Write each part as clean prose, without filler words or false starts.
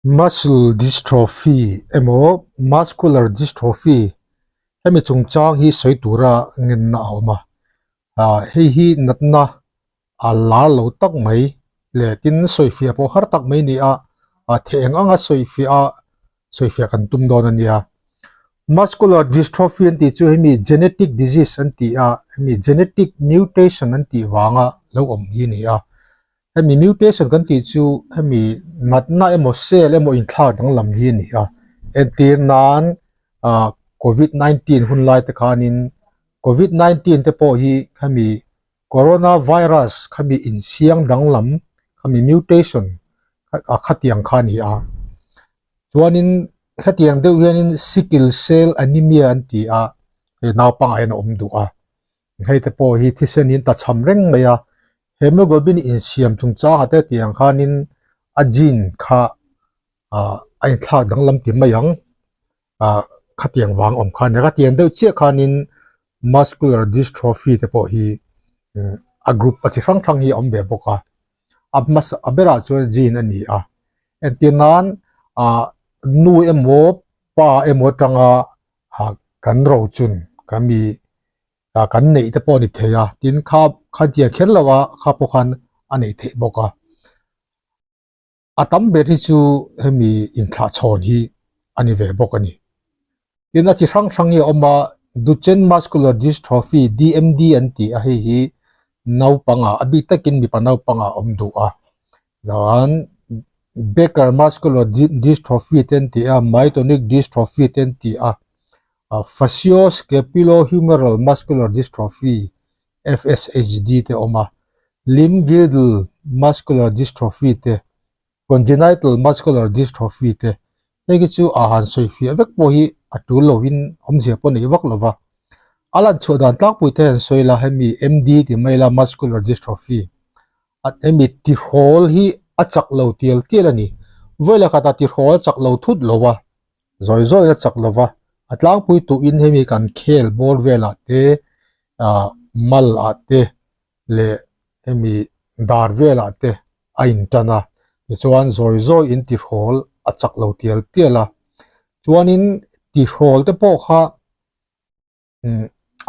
Muscle dystrophy emo muscular dystrophy hemi chungchang hi soitura ngin na awma hi natna a lar lo tak mai le tin soifia po har tak mai ni a theng anga soifia kan tum don ania muscular dystrophy anti chu hemi genetic disease anti hemi genetic mutation anti wanga lo om hi ni hemi mutation kan ti chu hemi natna emo cell emo in thla dang lam hi ni entir nan covid-19 hun lai te khanin covid-19 te po hi hemi coronavirus hemi in siang dang lam hemi mutation khatiang khan hi chuanin khatiang deuh hianin sickle cell anemia anti naw pang aina om du hei te po hi thisenin ta cham reng mai hemoglobin in siam chungcha ate tiang khanin a gene kha ai thla dang lam ti mayang khatiang wang om khan ka tiang deuh che khanin muscular dystrophy te po hi a group a chi hrang hrang hi om be boka abera chu gene ani entinan nu emo pa emo tanga kan ro chun kami kan nei te po ni theya tin kha dia kherlawa kha po khan anei the boka atam be ri chu hemi in thla chon hi ani ve bok ani tin a chi hrang hrang hi oma Duchenne muscular dystrophy DMD anti hi nau panga abi takin mi panau panga om du dan Becker muscular dystrophy tenti myotonic dystrophy tenti facioscapulohumeral muscular dystrophy FSHD te oma limb girdle muscular dystrophy te congenital muscular dystrophy te hegi chu ahan soifi avek po hi atul lovin omzia po nei wak lova alan chodan tlak puite han soila hemi MD ti maila muscular dystrophy at hemi ti hol hi achak lo tiel tielani voila kata ti hol chak lo thut lova zoi zoi la chak lova atlang pui tu in hemi kan khel bol vela te mal ate le hemi dar vela te ain tana chuan zoi zoi in ti hol achak lo tiel tiela chuanin ti hol te po kha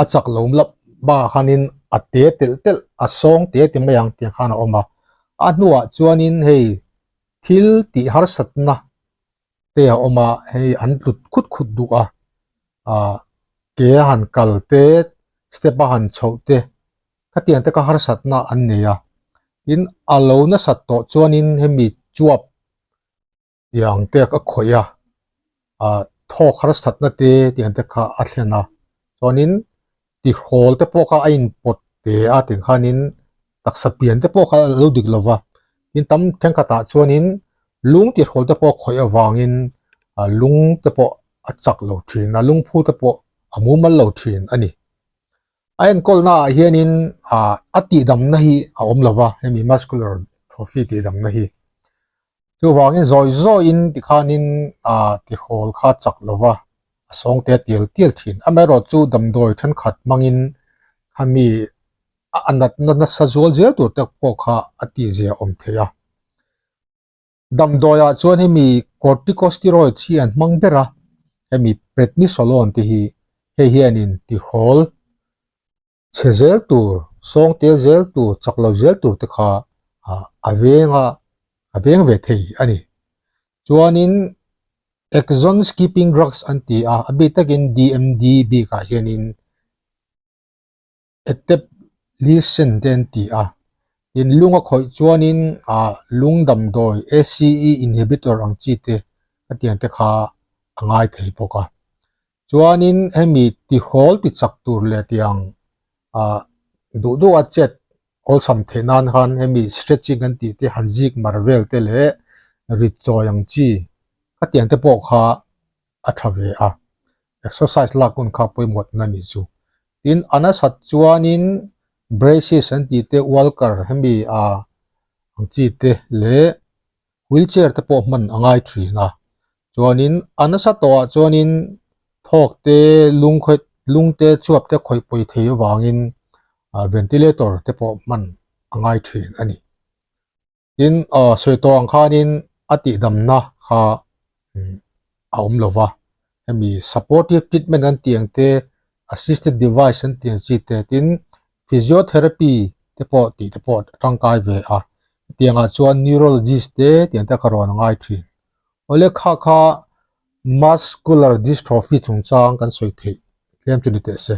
achak lo mlap ba khanin ate tel tel asong te timayang ti khana oma anua chuanin hei thil ti har satna te oma hei an tut khut khut du ke han kal te step han chote khatian te ka har satna an neya in alo na satto chuanin hemi chuap yang te ka khoya tho har satna te tian te kha athlena chuanin ti hol te po ka ain pot te tin khanin taksapian te po kha lo dik lova in tam thengkata chuanin lung ti hol te po khoya wangin lung te po achak lo thin lung phu te po amumal lo thin ani ain kolna hianin ati dam na hi om lova hemi muscular dystrophy ti dam na hi chu wangin zoi zoi in ti khanin ti hol kha chak lova song te tiel tiel thin amero chu dam doi than khat mangin khami anat na sajol zel tu te po kha ati je om theya dam doya chuan hemi corticosteroid chi an mangbera hemi prednisolone ti hi hianin ti hol chezel tur song te zel tur chaklo zel tur te kha aveng ve thei ani chuanin exon skipping drugs anti abitakin DMD bi ka hianin epteplisen tenti in lunga khoi chuanin lungdam doi ACE inhibitor ang chi te atian te kha angai thei poka chuanin hemi ti hol ti chak tur le tiang du du achet ol sam thenan han hemi stretching an ti te hanjik marvel te le richoy ang chi atian te po kha athave exercise la kun kha poimot na ni chu in anasat chuanin braces an ti te walker hemi ang chi te le wheelchair te po man angai thina chuanin anasato chuanin thok te lung te chuap te khoi poi thei wangin ventilator te po man angai thin ani in soito ang khanin ati damna kha aum lova hemi supportive treatment an tiang te assisted device an tiang chi te tin physiotherapy te po tangkai ve a tianga chuan neurologist te tiang ta karon ngai thin ole kha muscular dystrophy chungchang kan soi thei tlem chu ni te se